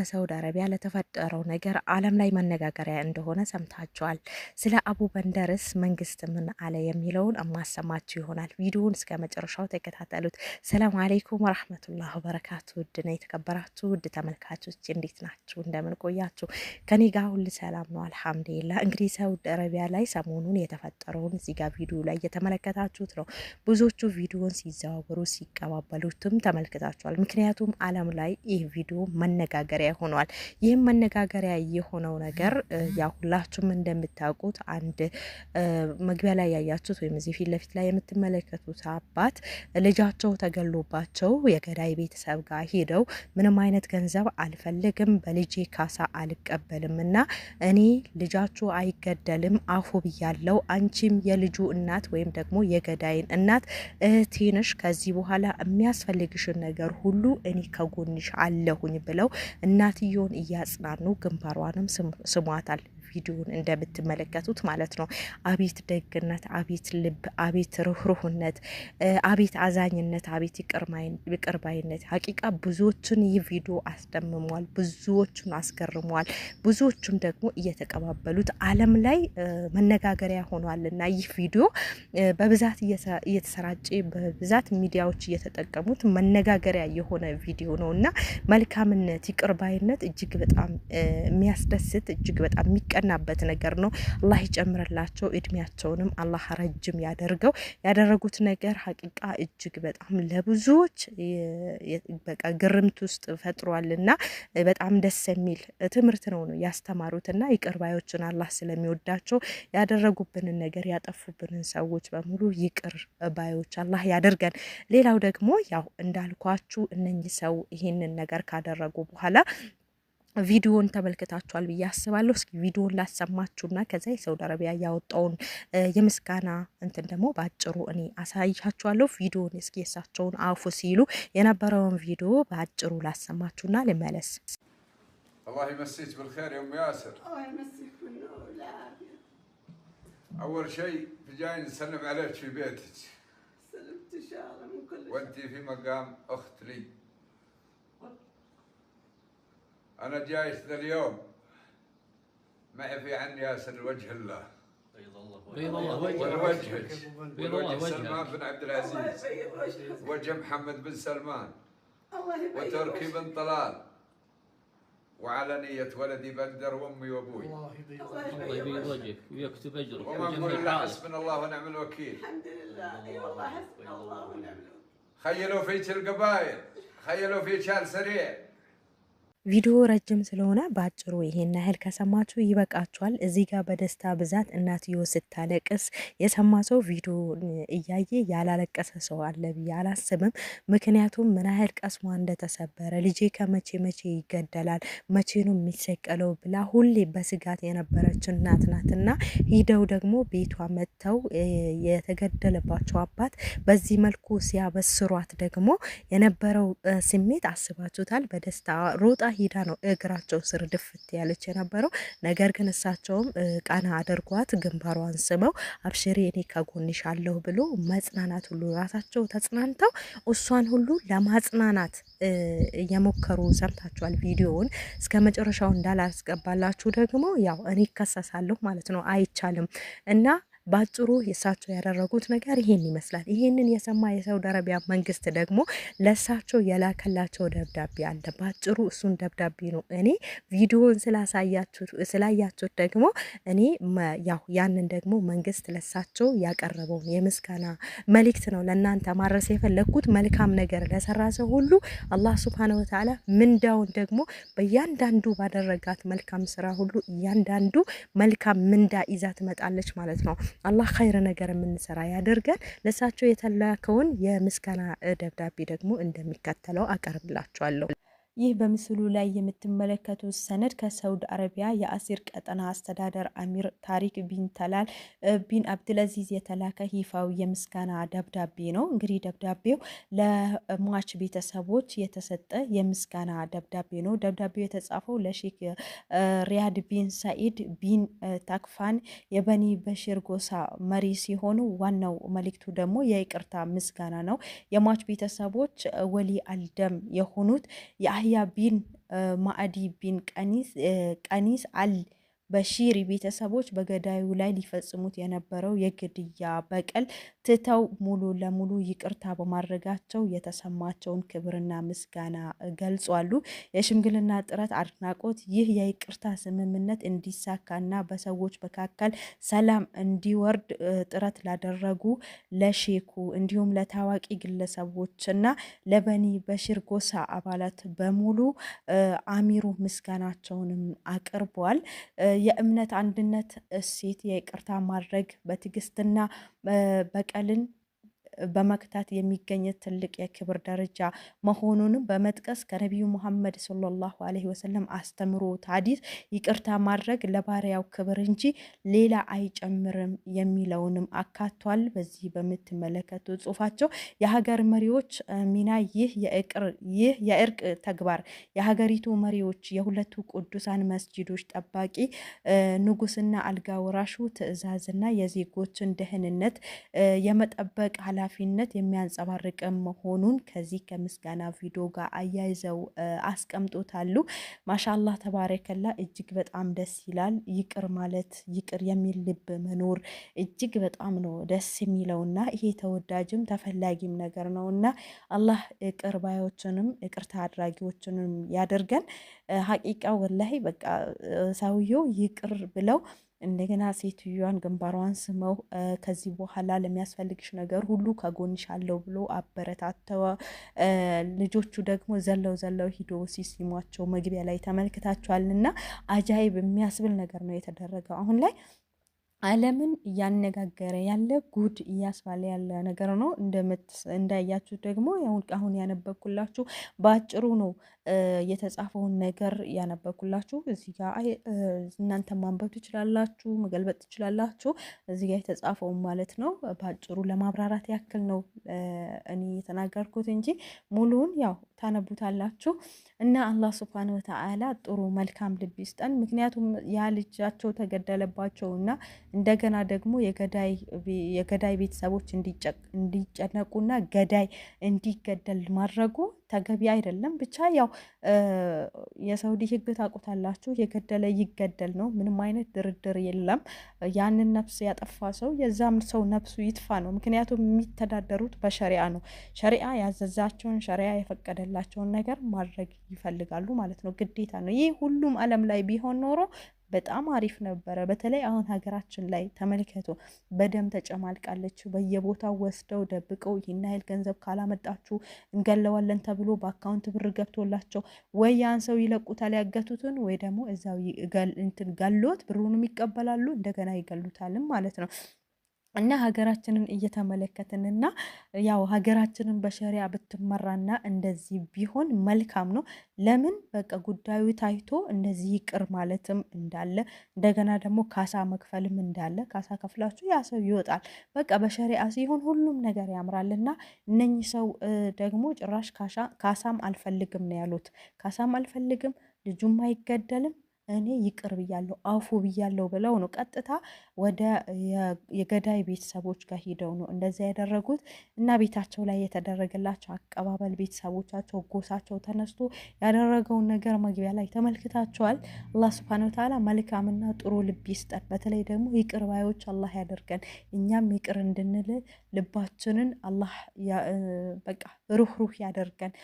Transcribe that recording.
በሳውዲ አረቢያ ለተፈጠረው ነገር ዓለም ላይ መነጋገሪያ እንደሆነ ሰምታችኋል። ስለ አቡ በንደርስ መንግስት ምን አለ የሚለውን እማሰማችሁ ይሆናል። ቪዲዮውን እስከ መጨረሻው ተከታተሉት። ሰላም አለይኩም ወራህመቱላሂ ወበረካቱ። ውድና የተከበራችሁ ውድ ተመልካቾች እንዴት ናችሁ? እንደምን ቆያችሁ? ከኔ ጋር ሁሉ ሰላም ነው አልሐምዱሊላህ። እንግዲህ ሳውዲ አረቢያ ላይ ሰሞኑን የተፈጠረውን እዚህ ጋር ቪዲዮ ላይ እየተመለከታችሁት ነው። ብዙዎቹ ቪዲዮውን ሲዘዋወሩ ሲቀባበሉትም ተመልክታችኋል። ምክንያቱም ዓለም ላይ ይህ ቪዲዮ መነጋገሪያ ሆኗል። ይህም መነጋገሪያ የሆነው ነገር ያው ሁላችሁም እንደምታውቁት አንድ መግቢያ ላይ ያያችሁት ወይም እዚህ ፊት ለፊት ላይ የምትመለከቱት አባት ልጃቸው ተገሎባቸው የገዳይ ቤተሰብ ጋር ሄደው ምንም አይነት ገንዘብ አልፈልግም፣ በልጄ ካሳ አልቀበልም እና እኔ ልጃችሁ አይገደልም አፉ ብያለው፣ አንቺም የልጁ እናት ወይም ደግሞ የገዳይን እናት እህቴ ነሽ፣ ከዚህ በኋላ የሚያስፈልግሽን ነገር ሁሉ እኔ ከጎንሽ አለሁኝ ብለው እናትየውን እያጽናኑ ግንባሯንም ስሟታል። ቪዲዮን እንደምትመለከቱት ማለት ነው። አቤት ደግነት፣ አቤት ልብ፣ አቤት ሩህሩህነት፣ አቤት አዛኝነት፣ አቤት ይቅርባይነት። ሀቂቃ ብዙዎችን ይህ ቪዲዮ አስደምሟል፣ ብዙዎቹን አስገርሟል፣ ብዙዎቹም ደግሞ እየተቀባበሉት ዓለም ላይ መነጋገሪያ ሆኗልና ይህ ቪዲዮ በብዛት እየተሰራጨ በብዛት ሚዲያዎች እየተጠቀሙት መነጋገሪያ የሆነ ቪዲዮ ነውና መልካምነት፣ ይቅርባይነት እጅግ በጣም የሚያስደስት እጅግ በጣም የሚቀናበት ነገር ነው። አላህ ይጨምርላቸው፣ እድሜያቸውንም አላህ ረጅም ያደርገው። ያደረጉት ነገር ሀቂቃ እጅግ በጣም ለብዙዎች በቃ ግርምት ውስጥ ፈጥሯልና በጣም ደስ የሚል ትምህርት ነው ያስተማሩትና ይቅርባዮችን አላህ ስለሚወዳቸው ያደረጉብንን ነገር ያጠፉብንን ሰዎች በሙሉ ይቅር ባዮች አላህ ያደርገን። ሌላው ደግሞ ያው እንዳልኳችሁ እነኚህ ሰው ይሄንን ነገር ካደረጉ በኋላ ቪዲዮን ተመልክታችኋል ብዬ አስባለሁ። እስኪ ቪዲዮን ላሰማችሁና ከዛ የሳውዲ አረቢያ ያወጣውን የምስጋና እንትን ደግሞ ባጭሩ እኔ አሳያችኋለሁ። ቪዲዮን እስኪ የሳቸውን አፉ ሲሉ የነበረውን ቪዲዮ ባጭሩ ላሰማችሁና ልመለስ። الله يمسيك بالخير يا ام ياسر. الله يمسيك بالنور والعافيه. اول شيء جاي نسلم عليك في بيتك. سلمت ان شاء الله من كل شيء. وانت في مقام اخت لي. أنا جاي ذا اليوم معي في عني ياسر وجه الله. بيض الله وجهك. بيض الله وجهك. سلمان بن عبد العزيز. وجه محمد بن سلمان. الله يبيض وتركي بن طلال. وعلى نية ولدي بندر وامي وابوي. الله يبيض وجهك ويكتب اجرك وما نقول الا حسبنا الله ونعم الوكيل. الحمد لله. اي والله حسبنا الله ونعم الوكيل. خيلوا فيك القبائل. خيلوا فيك شال سريع. ቪዲዮ ረጅም ስለሆነ ባጭሩ ይሄን ያህል ከሰማችሁ ይበቃችኋል። እዚህ ጋር በደስታ ብዛት እናትየው ስታለቅስ የሰማ ሰው ቪዲዮ እያየ ያላለቀሰ ሰው አለ ብዬ አላስብም። ምክንያቱም ምን ያህል ቀስሟ እንደተሰበረ ልጄ ከመቼ መቼ ይገደላል፣ መቼ ነው የሚሰቀለው ብላ ሁሌ በስጋት የነበረች እናት ናትና ሂደው ደግሞ ቤቷ መጥተው የተገደለባቸው አባት በዚህ መልኩ ሲያበስሯት ደግሞ የነበረው ስሜት አስባችሁታል። በደስታ ሮጣ ሂዳ ነው እግራቸው ስር ድፍት ያለች የነበረው። ነገር ግን እሳቸውም ቃና አድርጓት ግንባሯን ስመው አብሽሪ እኔ ከጎንሽ አለሁ ብሎ መጽናናት ሁሉ ራሳቸው ተጽናንተው እሷን ሁሉ ለማጽናናት እየሞከሩ ሰምታችኋል። ቪዲዮውን እስከ መጨረሻው እንዳላስገባላችሁ ደግሞ ያው እኔ ከሰሳለሁ ማለት ነው፣ አይቻልም እና ባጭሩ የሳቸው ያደረጉት ነገር ይሄን ይመስላል። ይሄንን የሰማ የሳውዲ አረቢያ መንግስት ደግሞ ለሳቸው የላከላቸው ደብዳቤ አለ። ባጭሩ እሱን ደብዳቤ ነው እኔ ቪዲዮን ስላያችሁት ደግሞ እኔ ያው ያንን ደግሞ መንግስት ለሳቸው ያቀረበው የምስጋና መልእክት ነው ለእናንተ ማድረስ የፈለኩት። መልካም ነገር ለሰራ ሰው ሁሉ አላህ Subhanahu Wa Ta'ala ምንዳውን ደግሞ በእያንዳንዱ ባደረጋት መልካም ስራ ሁሉ እያንዳንዱ መልካም ምንዳ ይዛ ትመጣለች ማለት ነው። አላህ ኸይር ነገር የምንሰራ ያደርገን። ለሳቸው የተላከውን የምስጋና ደብዳቤ ደግሞ እንደሚከተለው አቀርብላችኋለሁ። ይህ በምስሉ ላይ የምትመለከቱት ሰነድ ከሳውዲ አረቢያ የአሲር ቀጠና አስተዳደር አሚር ታሪክ ቢን ተላል ቢን አብዱልአዚዝ የተላከ ይፋዊ የምስጋና ደብዳቤ ነው። እንግዲህ ደብዳቤው ለሟች ቤተሰቦች የተሰጠ የምስጋና ደብዳቤ ነው። ደብዳቤው የተጻፈው ለሼክ ሪያድ ቢን ሳኢድ ቢን ታክፋን የበኒ በሽር ጎሳ መሪ ሲሆኑ ዋናው መልእክቱ ደግሞ የይቅርታ ምስጋና ነው። የሟች ቤተሰቦች ወሊ አልደም የሆኑት የአህያ ቢን ማዕዲ ቢን ቀኒስ አል በሺሪ ቤተሰቦች በገዳዩ ላይ ሊፈጽሙት የነበረው የግድያ በቀል ትተው ሙሉ ለሙሉ ይቅርታ በማድረጋቸው የተሰማቸውን ክብርና ምስጋና ገልጿሉ። የሽምግልና ጥረት አድናቆት ይህ የይቅርታ ስምምነት እንዲሳካና በሰዎች መካከል ሰላም እንዲወርድ ጥረት ላደረጉ ለሼኩ እንዲሁም ለታዋቂ ግለሰቦችና ለበኒ በሽር ጎሳ አባላት በሙሉ አሚሩ ምስጋናቸውንም አቅርቧል። የእምነት አንድነት እሴት የይቅርታ ማድረግ በትዕግስትና በቀልን በመክታት የሚገኝ ትልቅ የክብር ደረጃ መሆኑንም በመጥቀስ ከነቢዩ ሙሐመድ ሰለላሁ ዐለይሂ ወሰለም አስተምሮት ሐዲስ ይቅርታ ማድረግ ለባሪያው ክብር እንጂ ሌላ አይጨምርም የሚለውንም አካቷል። በዚህ በምትመለከቱ ጽሁፋቸው የሀገር መሪዎች ሚና ይህ የእርቅ ተግባር የሀገሪቱ መሪዎች የሁለቱ ቅዱሳን መስጂዶች ጠባቂ ንጉስና አልጋ ወራሹ ትዕዛዝና የዜጎችን ደህንነት የመጠበቅ ኃላፊነት የሚያንጸባርቅ መሆኑን ከዚህ ከምስጋና ቪዲዮ ጋር አያይዘው አስቀምጦታሉ። ማሻአላህ ተባረከላ እጅግ በጣም ደስ ይላል። ይቅር ማለት ይቅር የሚል ልብ መኖር እጅግ በጣም ነው ደስ የሚለውና ይሄ ተወዳጅም ተፈላጊም ነገር ነውና አላህ ይቅር ባዮችንም ይቅርታ አድራጊዎችንም ያደርገን። ሀቂቃ ወላሂ በቃ ሰውየው ይቅር ብለው እንደገና ሴትዮዋን ግንባሯን ስመው ከዚህ በኋላ ለሚያስፈልግሽ ነገር ሁሉ ከጎንሽ አለው ብሎ አበረታተው ልጆቹ ደግሞ ዘለው ሂዶ ሲሲሟቸው መግቢያ ላይ ተመልክታችኋልና አጃይብ የሚያስብል ነገር ነው የተደረገው። አሁን ላይ ዓለምን እያነጋገረ ያለ ጉድ እያስባለ ያለ ነገር ነው። እንዳያችሁ ደግሞ አሁን ያነበብኩላችሁ በአጭሩ ነው የተጻፈውን ነገር ያነበብኩላችሁ። እዚህ ጋር እናንተ ማንበብ ትችላላችሁ፣ መገልበጥ ትችላላችሁ። እዚህ ጋር የተጻፈውን ማለት ነው። በአጭሩ ለማብራራት ያክል ነው እኔ የተናገርኩት እንጂ ሙሉውን ያው ታነቡታላችሁ። እና አላህ ሱብሃነሁ ወተዓላ ጥሩ መልካም ልብ ይስጠን። ምክንያቱም ያ ልጃቸው ተገደለባቸውና እንደገና ደግሞ የገዳይ ቤተሰቦች እንዲጨነቁና ገዳይ እንዲገደል ማድረጉ ተገቢ አይደለም። ብቻ ያው የሳውዲ ሕግ ታውቁታላችሁ፣ የገደለ ይገደል ነው። ምንም አይነት ድርድር የለም። ያንን ነፍስ ያጠፋ ሰው የዛም ሰው ነፍሱ ይጥፋ ነው። ምክንያቱም የሚተዳደሩት በሸሪዓ ነው። ሸሪዓ ያዘዛቸውን ሸሪዓ የፈቀደላቸውን ነገር ማድረግ ይፈልጋሉ ማለት ነው። ግዴታ ነው። ይህ ሁሉም ዓለም ላይ ቢሆን ኖሮ በጣም አሪፍ ነበረ። በተለይ አሁን ሀገራችን ላይ ተመልከቱ፣ በደም ተጨማልቃለች። በየቦታው ወስደው ደብቀው ይህን ያህል ገንዘብ ካላመጣችሁ እንገለዋለን ተብሎ በአካውንት ብር ገብቶላቸው ወይ ያን ሰው ይለቁታል ያገቱትን፣ ወይ ደግሞ እዛው ገሎት ብሩንም ይቀበላሉ፣ እንደገና ይገሉታልም ማለት ነው። እና ሀገራችንን እየተመለከትንና ያው ሀገራችንን በሸሪያ ብትመራና እንደዚህ ቢሆን መልካም ነው። ለምን በቃ ጉዳዩ ታይቶ እንደዚህ ይቅር ማለትም እንዳለ እንደገና ደግሞ ካሳ መክፈልም እንዳለ ካሳ ከፍላችሁ ያ ሰው ይወጣል። በቃ በሸሪያ ሲሆን ሁሉም ነገር ያምራልና እነኚህ ሰው ደግሞ ጭራሽ ካሳም አልፈልግም ነው ያሉት። ካሳም አልፈልግም፣ ልጁም አይገደልም፣ እኔ ይቅር ብያለሁ አፉ ብያለሁ ብለው ነው ቀጥታ ወደ የገዳይ ቤተሰቦች ጋር ሂደው ነው እንደዚያ ያደረጉት። እና ቤታቸው ላይ የተደረገላቸው አቀባበል ቤተሰቦቻቸው ጎሳቸው ተነስቶ ያደረገውን ነገር መግቢያ ላይ ተመልክታቸዋል። አላህ ሱብሃነሁ ወተዓላ መልካምና ጥሩ ልብ ይስጠን። በተለይ ደግሞ ይቅር ባዮች አላህ ያደርገን። እኛም ይቅር እንድንል ልባችንን አላህ በቃ ሩህሩህ ያደርገን።